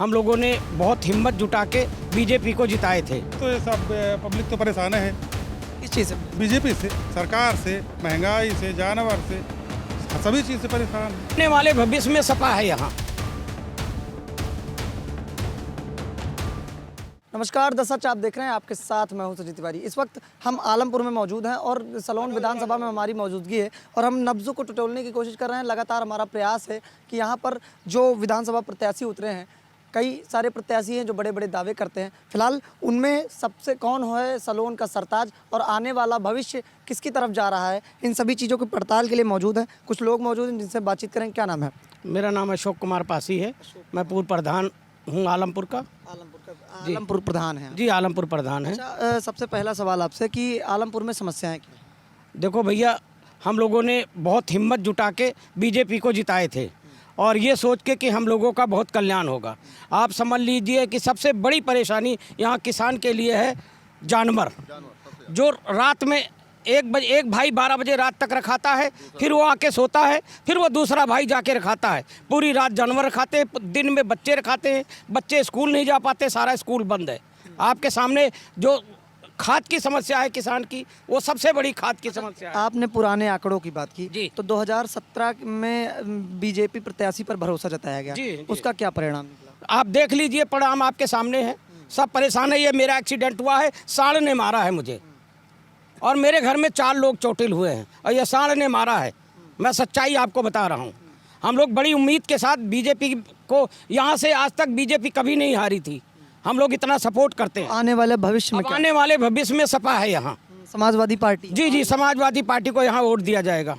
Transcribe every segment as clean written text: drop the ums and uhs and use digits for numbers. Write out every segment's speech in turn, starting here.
हम लोगों ने बहुत हिम्मत जुटा के बीजेपी को जिताए थे। तो ये सब पब्लिक तो परेशान है किस चीज़ से? बीजेपी से, सरकार से, महंगाई से, जानवर से, सभी चीज़ से परेशान है। आने वाले भविष्य में सपा है यहाँ। नमस्कार दर्शक, आप देख रहे हैं, आपके साथ मैं हूं सुजीत तिवारी। इस वक्त हम आलमपुर में मौजूद हैं और सलोन विधानसभा में हमारी मौजूदगी है और हम नब्ज़ों को टटोलने की कोशिश कर रहे हैं। लगातार हमारा प्रयास है कि यहाँ पर जो विधानसभा प्रत्याशी उतरे हैं, कई सारे प्रत्याशी हैं जो बड़े बड़े दावे करते हैं। फिलहाल उनमें सबसे कौन है सलोन का सरताज और आने वाला भविष्य किसकी तरफ जा रहा है, इन सभी चीज़ों की पड़ताल के लिए मौजूद हैं कुछ लोग मौजूद हैं जिनसे बातचीत करेंगे। क्या नाम है? मेरा नाम अशोक कुमार पासी है। मैं पूर्व प्रधान हूँ आलमपुर का। आलमपुर प्रधान है जी, आलमपुर प्रधान है। अच्छा, सबसे पहला सवाल आपसे कि आलमपुर में समस्याएं क्या हैं? देखो भैया, हम लोगों ने बहुत हिम्मत जुटा के बीजेपी को जिताए थे और ये सोच के कि हम लोगों का बहुत कल्याण होगा। आप समझ लीजिए कि सबसे बड़ी परेशानी यहाँ किसान के लिए है जानवर, जो रात में एक भाई 12 बजे रात तक रखाता है, फिर वो आके सोता है, फिर वो दूसरा भाई जाके रखाता है। पूरी रात जानवर रखाते हैं, दिन में बच्चे रखाते हैं, बच्चे स्कूल नहीं जा पाते, सारा स्कूल बंद है। आपके सामने जो खाद की समस्या है किसान की, वो सबसे बड़ी खाद की समस्या है। आपने पुराने आंकड़ों की बात की जी। तो 2017 में बीजेपी प्रत्याशी पर भरोसा जताया गया, जी। उसका क्या परिणाम निकला? आप देख लीजिए, परिणाम आपके सामने है। सब परेशान है। ये मेरा एक्सीडेंट हुआ है, सांड ने मारा है मुझे और मेरे घर में 4 लोग चोटिल हुए हैं और ये सांड ने मारा है। मैं सच्चाई आपको बता रहा हूँ। हम लोग बड़ी उम्मीद के साथ बीजेपी को, यहाँ से आज तक बीजेपी कभी नहीं हारी थी, हम लोग इतना सपोर्ट करते हैं। आने वाले भविष्य में अब आने वाले भविष्य में सपा है यहाँ। समाजवादी पार्टी। जी, समाजवादी पार्टी को यहाँ वोट दिया जाएगा।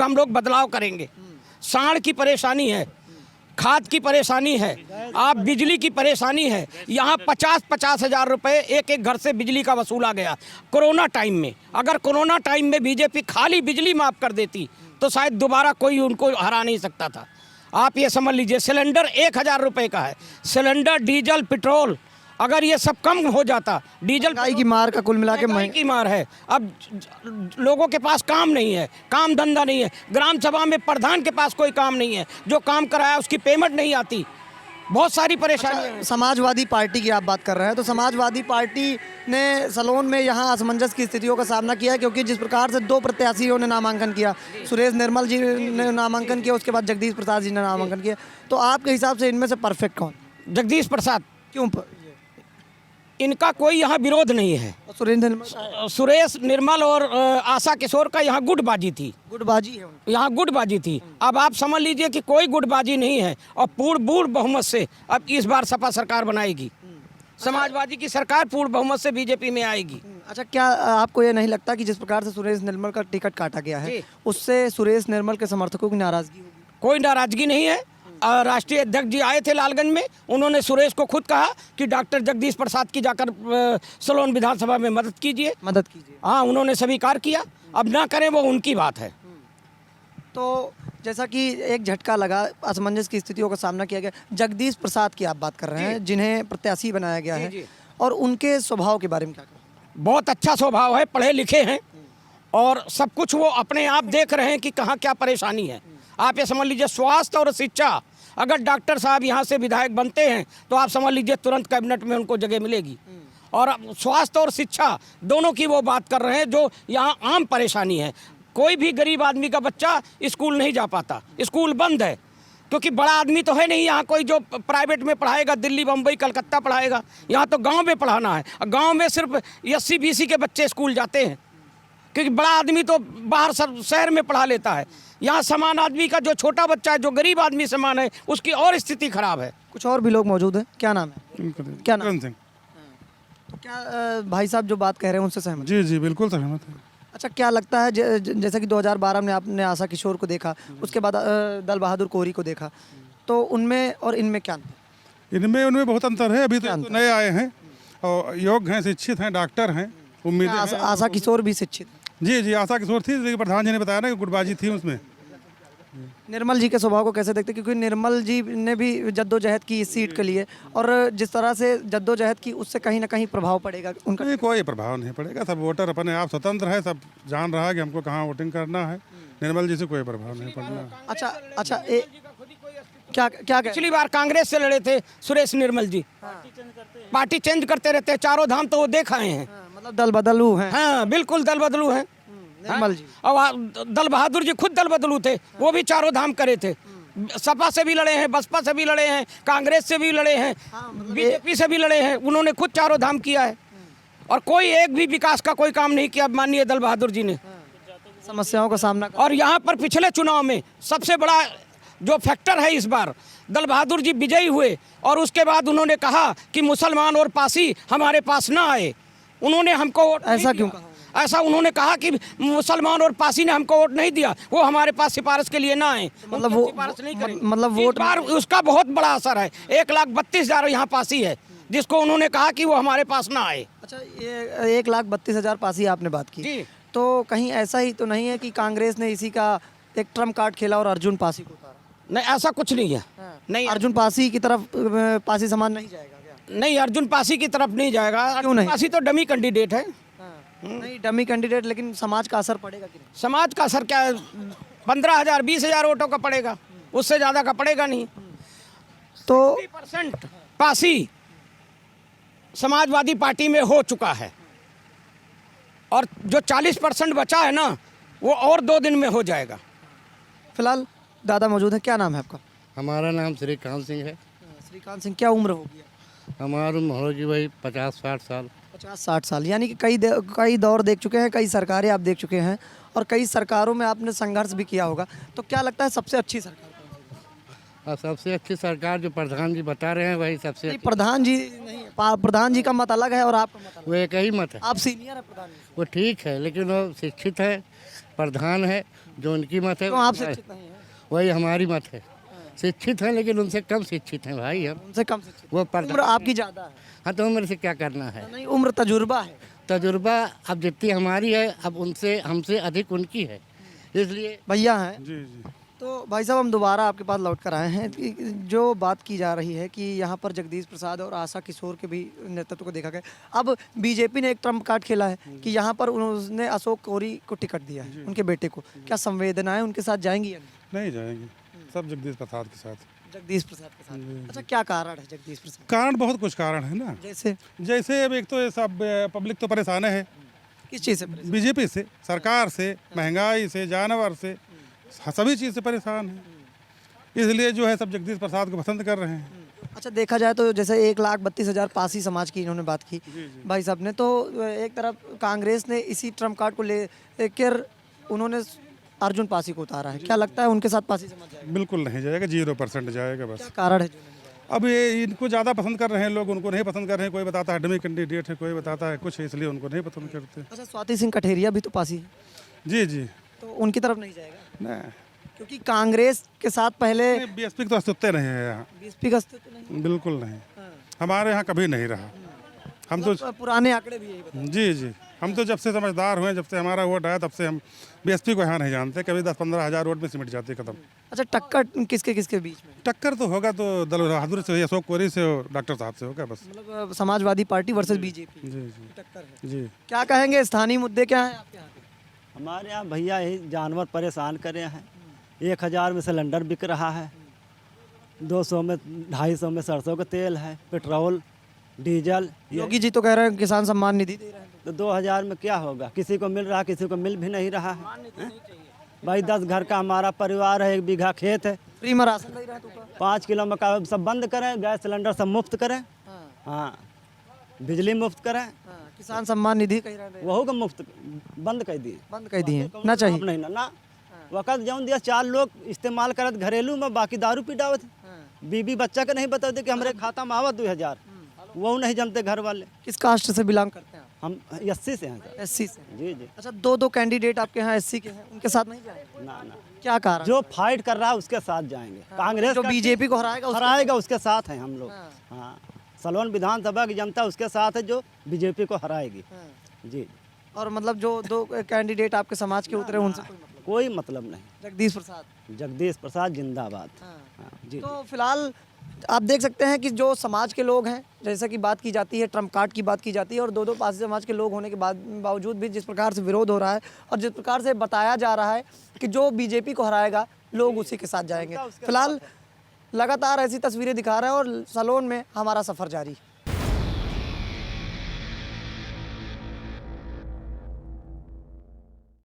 हम लोग बदलाव करेंगे। सांड की परेशानी है, खाद की परेशानी है, आप बिजली की परेशानी है। यहाँ 50-50 हज़ार रुपये एक घर से बिजली का वसूला गया कोरोना टाइम में। अगर कोरोना टाइम में बीजेपी खाली बिजली माफ़ कर देती तो शायद दोबारा कोई उनको हरा नहीं सकता था। आप ये समझ लीजिए, सिलेंडर 1000 रुपये का है, सिलेंडर, डीजल, पेट्रोल। अगर ये सब कम हो जाता, डीजल महंगाई की मार का कुल मिला के महंगाई की मार है। अब लोगों के पास काम नहीं है, काम धंधा नहीं है। ग्राम सभा में प्रधान के पास कोई काम नहीं है, जो काम कराया उसकी पेमेंट नहीं आती। बहुत सारी परेशानियां हैं। समाजवादी पार्टी की आप बात कर रहे हैं तो समाजवादी पार्टी ने सलोन में यहाँ असमंजस की स्थितियों का सामना किया, क्योंकि जिस प्रकार से 2 प्रत्याशियों ने नामांकन किया, सुरेश निर्मल जी ने नामांकन किया, उसके बाद जगदीश प्रसाद जी ने नामांकन किया, तो आपके हिसाब से इनमें से परफेक्ट कौन? जगदीश प्रसाद। क्यों? इनका कोई यहाँ विरोध नहीं है। सुरेश निर्मल और आशा किशोर का यहाँ गुटबाजी थी। गुटबाजी है उनकी। यहाँ गुटबाजी थी। अब आप समझ लीजिए कि कोई गुटबाजी नहीं है और पूर्ण बहुमत से अब इस बार सपा सरकार बनाएगी। समाजवादी की सरकार पूर्ण बहुमत से बीजेपी में आएगी। अच्छा, क्या आपको ये नहीं लगता कि जिस प्रकार से सुरेश निर्मल का टिकट काटा गया है, उससे सुरेश निर्मल के समर्थकों की नाराजगी होगी? कोई नाराजगी नहीं है। राष्ट्रीय अध्यक्ष जी आए थे लालगंज में, उन्होंने सुरेश को खुद कहा कि डॉक्टर जगदीश प्रसाद की जाकर सलोन विधानसभा में मदद कीजिए। हाँ, उन्होंने स्वीकार किया। अब ना करें वो उनकी बात है। तो जैसा कि एक झटका लगा, असमंजस की स्थितियों का सामना किया गया। जगदीश प्रसाद की आप बात कर रहे हैं, जिन्हें प्रत्याशी बनाया गया है, और उनके स्वभाव के बारे में क्या कहें? बहुत अच्छा स्वभाव है, पढ़े लिखे हैं और सब कुछ वो अपने आप देख रहे हैं कि कहाँ क्या परेशानी है। आप ये समझ लीजिए, स्वास्थ्य और शिक्षा, अगर डॉक्टर साहब यहाँ से विधायक बनते हैं तो आप समझ लीजिए तुरंत कैबिनेट में उनको जगह मिलेगी। और स्वास्थ्य और शिक्षा दोनों की वो बात कर रहे हैं, जो यहाँ आम परेशानी है। कोई भी गरीब आदमी का बच्चा स्कूल नहीं जा पाता, स्कूल बंद है, क्योंकि बड़ा आदमी तो है नहीं यहाँ कोई जो प्राइवेट में पढ़ाएगा, दिल्ली, बम्बई, कलकत्ता पढ़ाएगा। यहाँ तो गाँव में पढ़ाना है। गाँव में सिर्फ SC-BC के बच्चे स्कूल जाते हैं, क्योंकि बड़ा आदमी तो बाहर शहर में पढ़ा लेता है। यहाँ समान आदमी का जो छोटा बच्चा है, जो गरीब आदमी समान है, उसकी और स्थिति खराब है। कुछ और भी लोग मौजूद हैं। क्या नाम है? क्या नाम? तो क्या भाई साहब जो बात कह रहे हैं उनसे सहमत? जी, बिल्कुल सहमत है। अच्छा, क्या लगता है जैसा कि 2012 में आपने आशा किशोर को देखा, उसके बाद दल बहादुर कोहरी को देखा, तो उनमें और इनमें क्या अंतर? इनमें बहुत अंतर है। अभी तो नए आए हैं और योग्य हैं, शिक्षित हैं, डॉक्टर हैं, उम्मीदें हैं। आशा किशोर भी शिक्षित? जी, आशा किशोर थी, लेकिन प्रधान जी ने बताया ना कि गुटबाजी थी उसमें। निर्मल जी के स्वभाव को कैसे देखते हैं? क्योंकि निर्मल जी ने भी जद्दोजहद की इस सीट के लिए, और जिस तरह से जद्दोजहद की, उससे कहीं ना कहीं प्रभाव पड़ेगा उनका? नहीं, कोई प्रभाव नहीं पड़ेगा। सब वोटर अपने आप स्वतंत्र है, सब जान रहा है कि हमको कहाँ वोटिंग करना है। निर्मल जी से कोई प्रभाव नहीं पड़ना। अच्छा, क्या क्या कह पिछली बार कांग्रेस से लड़े थे सुरेश निर्मल जी, पार्टी चेंज करते रहते हैं, चारों धाम तो वो देख आए हैं। मतलब दल बदलू हैं हाँ बिल्कुल दल बदलू हैं। निर्मल जी। और दल बहादुर जी खुद दल बदलू थे, वो भी चारों धाम करे थे। सपा से भी लड़े हैं, बसपा से भी लड़े हैं, कांग्रेस से भी लड़े हैं, बीजेपी से भी लड़े हैं, उन्होंने खुद चारों धाम किया है और कोई एक भी विकास का कोई काम नहीं किया माननीय दल बहादुर जी ने। समस्याओं का सामना कर और यहाँ पर पिछले चुनाव में सबसे बड़ा जो फैक्टर है, इस बार दल बहादुर जी विजयी हुए और उसके बाद उन्होंने कहा कि मुसलमान और पासी हमारे पास ना आए। उन्होंने हमको वोट नहीं ऐसा क्यों दिया। ऐसा उन्होंने कहा कि मुसलमान और पासी ने हमको वोट नहीं दिया, वो हमारे पास सिफारिश के लिए ना आए, मतलब उनकी वो सिफारिश नहीं करें। मतलब इस वोट बार उसका बहुत बड़ा असर है। 1,32,000 यहाँ पासी है, जिसको उन्होंने कहा कि वो हमारे पास ना आए। अच्छा, ये 1,32,000 पासी आपने बात की, जी। तो कहीं ऐसा ही तो नहीं है कि कांग्रेस ने इसी का एक ट्रम्प कार्ड खेला और अर्जुन पासी को उतारा? नहीं, ऐसा कुछ नहीं है। नहीं, अर्जुन पासी की तरफ पासी समाज नहीं जाएगा क्या? नहीं, अर्जुन पासी की तरफ नहीं जाएगा। अर्जुन नहीं? पासी तो डमी कैंडिडेट है। नहीं, डमी कैंडिडेट, लेकिन समाज का असर पड़ेगा कि नहीं? समाज का असर क्या है? 15,000 20,000 वोटों का पड़ेगा, उससे ज़्यादा का पड़ेगा नहीं। तो 30% पासी समाजवादी पार्टी में हो चुका है और जो 40% बचा है ना, वो और 2 दिन में हो जाएगा। फिलहाल दादा मौजूद है, क्या नाम है आपका? हमारा नाम श्रीकांत सिंह है। श्रीकांत सिंह, क्या उम्र होगी? हमारी उम्र होगी भाई 50-60 साल। 50-60 साल, यानी कि कई दौर देख चुके हैं, कई सरकारें आप देख चुके हैं और कई सरकारों में आपने संघर्ष भी किया होगा। तो क्या लगता है सबसे अच्छी सरकार कौन सी है? और सबसे अच्छी सरकार जो प्रधान जी बता रहे हैं वही सबसे नहीं, प्रधान जी नहीं, प्रधान जी का मत अलग है और आपका मत अलग वो एक ही मत है। है। आप सीनियर है प्रधान जी से। वो ठीक है, लेकिन वो शिक्षित है, प्रधान है, जो उनकी मत है क्यों आप शिक्षित नहीं है? वही हमारी मत है। शिक्षित हैं लेकिन उनसे कम शिक्षित हैं भाई हम। उनसे कम शिक्षित। वो उम्र प्रधान। आपकी ज़्यादा है। हाँ, तो उम्र से क्या करना है? नहीं, उम्र तजुर्बा है। तजुर्बा अब जितनी हमारी है, अब उनसे हमसे अधिक उनकी है, इसलिए भैया हैं। जी जी। तो भाई साहब, हम दोबारा आपके पास लौट कर आए हैं कि जो बात की जा रही है कि यहाँ पर जगदीश प्रसाद और आशा किशोर के भी नेतृत्व को देखा गया। अब बीजेपी ने एक ट्रम्प कार्ड खेला है कि यहाँ पर उन्होंने अशोक कोरी को टिकट दिया है, उनके बेटे को। क्या संवेदनाएं उनके साथ जाएंगी या नहीं? नहीं जाएंगे, सब जगदीश प्रसाद के साथ। जगदीश प्रसाद के साथ। अच्छा, क्या कारण है जगदीश प्रसाद? कारण बहुत कुछ कारण है ना। जैसे जैसे अब एक तो ये सब पब्लिक तो परेशान है किस चीज़ से परेशान? बीजेपी से, सरकार से, महंगाई से, जानवर से, सभी चीज़ से परेशान है। इसलिए जो है सब जगदीश प्रसाद को पसंद कर रहे हैं। अच्छा, देखा जाए तो जैसे 1,32,000 पासी समाज की इन्होंने बात की भाई साहब ने, तो एक तरफ कांग्रेस ने इसी ट्रम्प कार्ड को लेकर उन्होंने अर्जुन पासी को उतारा है। क्या लगता है उनके साथ पासी समाज जाएगा? बिल्कुल नहीं जाएगा, 0% जाएगा बस। क्या कारण है जो नहीं जाएगा? अब ये इनको ज़्यादा पसंद कर रहे हैं लोग, उनको नहीं पसंद कर रहे हैं। कोई बताता है डमी कैंडिडेट है, कोई बताता है कुछ है, इसलिए उनको नहीं पसंद करते। अच्छा, स्वाति सिंह कठेरिया भी तो पासी है, जी जी। तो उनकी तरफ नहीं जाएगा नहीं, क्योंकि कांग्रेस के साथ पहले बीएसपी तो अस्तित्व नहीं है यहाँ, बीएसपी का अस्तित्व नहीं। बिल्कुल नहीं। हमारे यहाँ कभी नहीं रहा। हम तो मतलब पुराने आंकड़े भी यही बताते जी जी, हम तो जब से समझदार हुए, जब से हमारा वोट आया, तब से हम बीएसपी को यहाँ नहीं जानते। कभी 10-15 हज़ार वोट में सिमट जाते खत्म। अच्छा, टक्कर किसके किसके बीच में? टक्कर तो होगा तो दल बहादुर से, अशोक कोरी से और डॉक्टर साहब से होगा बस। मतलब समाजवादी पार्टी वर्सेस बीजेपी जी जी टक्कर है। जी। क्या कहेंगे, स्थानीय मुद्दे क्या हैं आपके यहाँ पे? हमारे यहाँ भैया यही जानवर परेशान करे हैं। 1,000 में सिलेंडर बिक रहा है, 200 में 250 में सरसों का तेल है, पेट्रोल डीजल। योगी जी तो कह रहे हैं किसान सम्मान निधि दे रहे हैं। तो 2,000 में क्या होगा? किसी को मिल रहा है, किसी को मिल भी नहीं रहा है। भाई 10 घर का हमारा परिवार है, 1 बीघा खेत है, फ्री में राशन दे रहे हैं तो क्या? 5 किलो में का सब बंद करें, गैस सिलेंडर सब मुफ्त करें, हाँ, बिजली मुफ्त करें, किसान सम्मान निधि कह रहे हैं, वहू का मुफ्त बंद कर दिए। बंद कर दिए ना चाहिए। नहीं ना वक़्त जौन दिया 4 लोग इस्तेमाल करत घरेलू में, बाकी दारू पीटावत। बीबी बच्चा का नहीं बताते कि हमारे खाता में आवत 2,000, वो नहीं जानते घर वाले। किस कास्ट से बिलोंग करते हैं आप? हम 80 से हैं सर। एससी से। जी जी। अच्छा, 2 कैंडिडेट आपके यहाँ एससी के हैं, उनके साथ नहीं जाएंगे? ना ना, क्या कारण? जो फाइट कर रहा है उसके साथ जाएंगे। कांग्रेस जो का बीजेपी को हराएगा उसके हराएगा उसके साथ हैं हम लोग। हाँ, सलोन विधानसभा की जनता उसके साथ है जो बीजेपी को हराएगी। जी। और मतलब जो 2 कैंडिडेट आपके समाज के उतरे उनसे कोई मतलब? कोई मतलब नहीं। जगदीश प्रसाद। जगदीश प्रसाद जिंदाबाद। हाँ, जी। तो फिलहाल आप देख सकते हैं कि जो समाज के लोग हैं, जैसा कि बात की जाती है, ट्रम्प कार्ड की बात की जाती है, और 2 पासी समाज के लोग होने के बावजूद भी जिस प्रकार से विरोध हो रहा है और जिस प्रकार से बताया जा रहा है कि जो बीजेपी को हराएगा लोग उसी के साथ जाएंगे। फिलहाल लगातार ऐसी तस्वीरें दिखा रहे हैं और सलोन में हमारा सफ़र जारी।